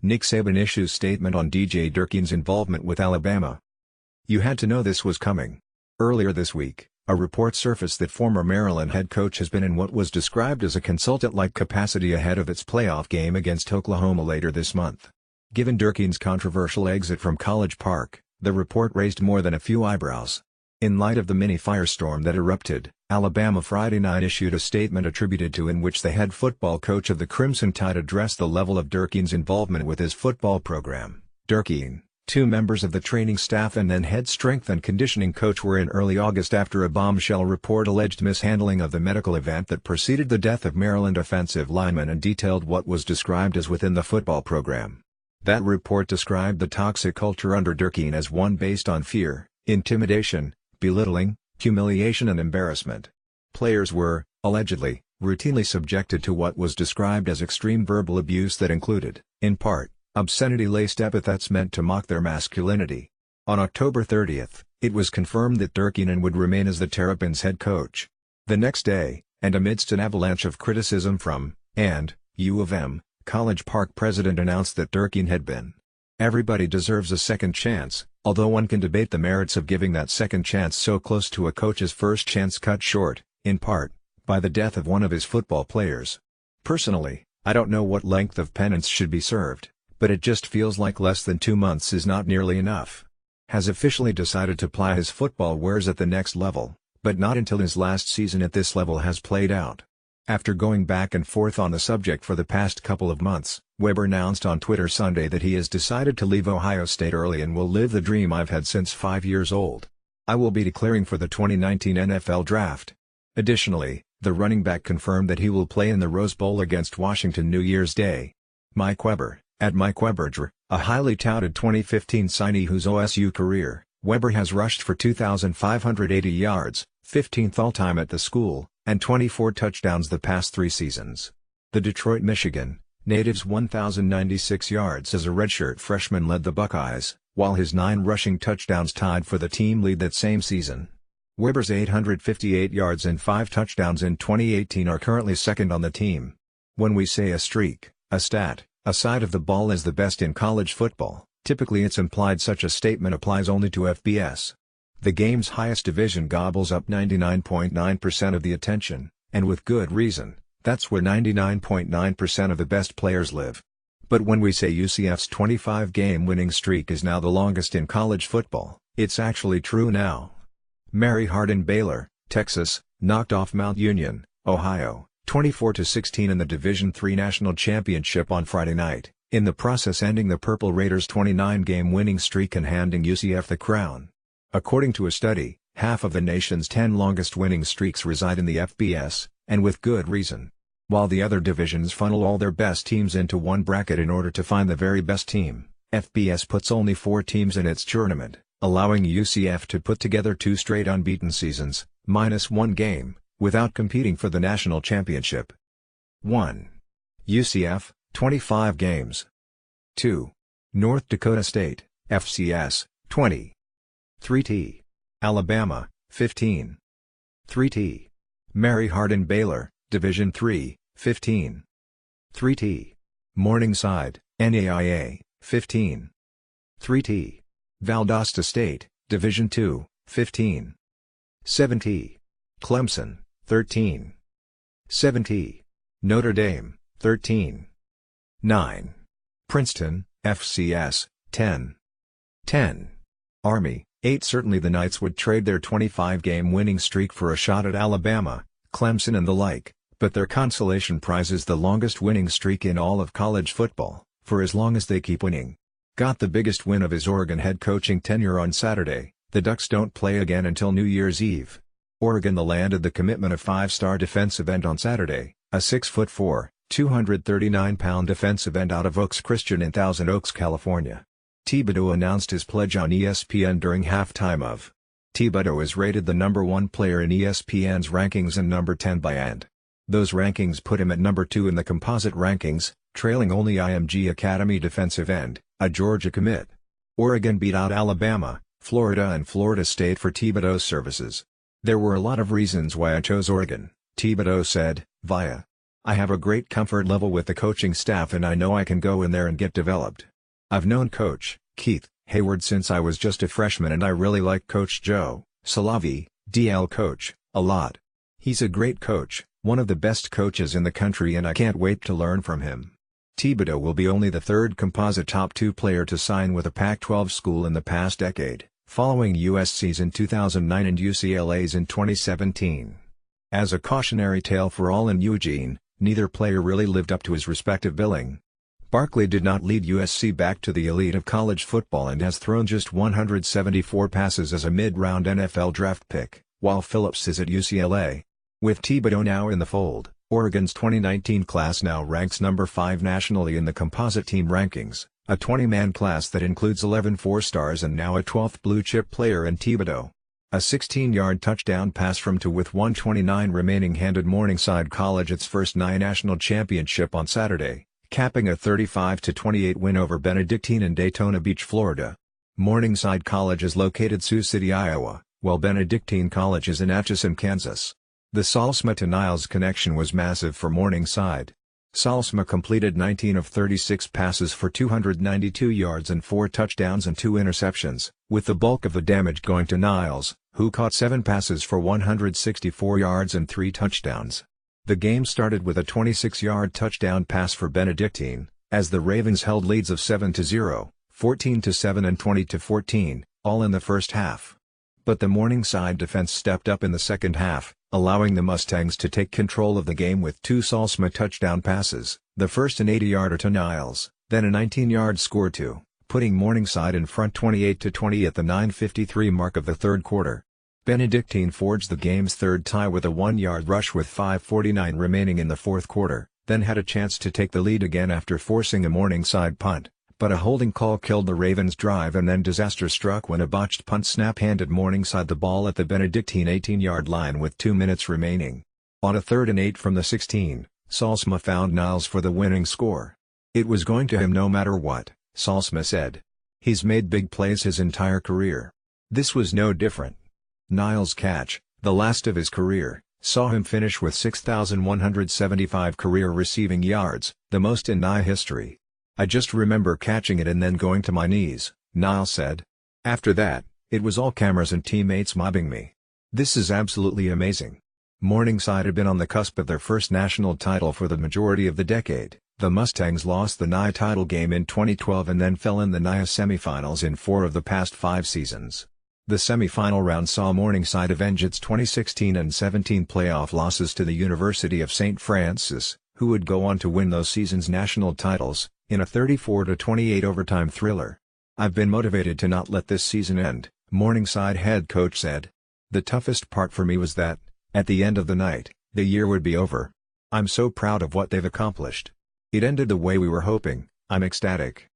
Nick Saban issues statement on DJ Durkin's involvement with Alabama. You had to know this was coming. Earlier this week, a report surfaced that former Maryland head coach has been in what was described as a consultant-like capacity ahead of its playoff game against Oklahoma later this month. Given Durkin's controversial exit from College Park, the report raised more than a few eyebrows. In light of the mini firestorm that erupted, Alabama Friday night issued a statement attributed to in which the head football coach of the Crimson Tide addressed the level of Durkin's involvement with his football program. Durkin, two members of the training staff and then head strength and conditioning coach were in early August after a bombshell report alleged mishandling of the medical event that preceded the death of Maryland offensive lineman and detailed what was described as within the football program. That report described the toxic culture under Durkin as one based on fear, intimidation, belittling, humiliation and embarrassment. Players were, allegedly, routinely subjected to what was described as extreme verbal abuse that included, in part, obscenity-laced epithets meant to mock their masculinity. On October 30, it was confirmed that Durkin would remain as the Terrapins' head coach. The next day, and amidst an avalanche of criticism from, and, U of M, College Park president announced that Durkin had been. Everybody deserves a second chance, although one can debate the merits of giving that second chance so close to a coach's first chance cut short, in part, by the death of one of his football players. Personally, I don't know what length of penance should be served, but it just feels like less than 2 months is not nearly enough. Has officially decided to ply his football wares at the next level, but not until his last season at this level has played out. After going back and forth on the subject for the past couple of months, Weber announced on Twitter Sunday that he has decided to leave Ohio State early and will live the dream I've had since 5 years old. I will be declaring for the 2019 NFL Draft. Additionally, the running back confirmed that he will play in the Rose Bowl against Washington New Year's Day. Mike Weber, at Mike Weber, a highly touted 2015 signee whose OSU career, Weber has rushed for 2,580 yards, 15th all-time at the school, and 24 touchdowns the past 3 seasons. The Detroit, Michigan native's 1,096 yards as a redshirt freshman led the Buckeyes, while his 9 rushing touchdowns tied for the team lead that same season. Weber's 858 yards and 5 touchdowns in 2018 are currently second on the team. When we say a streak, a stat, a side of the ball is the best in college football, typically it's implied such a statement applies only to FBS. The game's highest division gobbles up 99.9% of the attention, and with good reason. That's where 99.9% of the best players live. But when we say UCF's 25-game winning streak is now the longest in college football, it's actually true now. Mary Hardin-Baylor, Texas, knocked off Mount Union, Ohio, 24-16 in the Division III National Championship on Friday night, in the process ending the Purple Raiders' 29-game winning streak and handing UCF the crown. According to a study, half of the nation's 10 longest winning streaks reside in the FBS, and with good reason. While the other divisions funnel all their best teams into one bracket in order to find the very best team, FBS puts only 4 teams in its tournament, allowing UCF to put together 2 straight unbeaten seasons, minus 1 game, without competing for the national championship. 1. UCF, 25 games. 2. North Dakota State, FCS, 20. 3T. Alabama, 15. 3T. Mary Hardin-Baylor, Division III, 15. 3T. Morningside, NAIA, 15. 3T. Valdosta State, Division II, 15. 7T. Clemson, 13. 7T. Notre Dame, 13. 9. Princeton, FCS, 10. 10. Army, 8. Certainly the Knights would trade their 25-game winning streak for a shot at Alabama, Clemson and the like, but their consolation prize is the longest winning streak in all of college football, for as long as they keep winning. Got the biggest win of his Oregon head coaching tenure on Saturday. The Ducks don't play again until New Year's Eve. Oregon landed the commitment of 5-star defensive end on Saturday, a 6'4", 239-pound defensive end out of Oaks Christian in Thousand Oaks, California. Thibodeau announced his pledge on ESPN during halftime of. Thibodeau is rated the #1 player in ESPN's rankings and number 10 by and. Those rankings put him at number 2 in the composite rankings, trailing only IMG Academy defensive end, a Georgia commit. Oregon beat out Alabama, Florida and Florida State for Thibodeau's services. There were a lot of reasons why I chose Oregon, Thibodeau said, via I have a great comfort level with the coaching staff and I know I can go in there and get developed. I've known Coach Keith Hayward since I was just a freshman and I really like Coach Joe Salavi, DL coach, a lot. He's a great coach, one of the best coaches in the country and I can't wait to learn from him. Thibodeau will be only the third composite top 2 player to sign with a Pac-12 school in the past decade, following USC's in 2009 and UCLA's in 2017. As a cautionary tale for all in Eugene, neither player really lived up to his respective billing. Barkley did not lead USC back to the elite of college football and has thrown just 174 passes as a mid-round NFL draft pick, while Phillips is at UCLA. With Thibodeau now in the fold, Oregon's 2019 class now ranks number 5 nationally in the composite team rankings, a 20-man class that includes 11 four-stars and now a 12th blue-chip player in Thibodeau. A 16-yard touchdown pass from two with 1:29 remaining handed Morningside College its first national championship on Saturday, capping a 35-28 win over Benedictine in Daytona Beach, Florida. Morningside College is located in Sioux City, Iowa, while Benedictine College is in Atchison, Kansas. The Salsma to Niles connection was massive for Morningside. Salsma completed 19 of 36 passes for 292 yards and 4 touchdowns and 2 interceptions, with the bulk of the damage going to Niles, who caught 7 passes for 164 yards and 3 touchdowns. The game started with a 26-yard touchdown pass for Benedictine, as the Ravens held leads of 7-0, 14-7 and 20-14, all in the first half. But the Morningside defense stepped up in the second half, allowing the Mustangs to take control of the game with 2 Salsma touchdown passes, the first an 80-yarder to Niles, then a 19-yard score to, putting Morningside in front 28-20 at the 9:53 mark of the third quarter. Benedictine forged the game's third tie with a 1-yard rush with 5:49 remaining in the fourth quarter, then had a chance to take the lead again after forcing a Morningside punt, but a holding call killed the Ravens' drive and then disaster struck when a botched punt snap handed Morningside the ball at the Benedictine 18-yard line with 2 minutes remaining. On a 3rd and 8 from the 16, Salsma found Niles for the winning score. "It was going to him no matter what," Salsma said. "He's made big plays his entire career. This was no different." Niles' catch, the last of his career, saw him finish with 6,175 career receiving yards, the most in Nye history. "I just remember catching it and then going to my knees," Niles said. "After that, it was all cameras and teammates mobbing me. This is absolutely amazing." Morningside had been on the cusp of their first national title for the majority of the decade. The Mustangs lost the Nye title game in 2012 and then fell in the Nye semifinals in 4 of the past 5 seasons. The semifinal round saw Morningside avenge its 2016 and 17 playoff losses to the University of St. Francis, who would go on to win those seasons' national titles, in a 34-28 overtime thriller. "I've been motivated to not let this season end," Morningside head coach said. "The toughest part for me was that, at the end of the night, the year would be over. I'm so proud of what they've accomplished. It ended the way we were hoping, I'm ecstatic."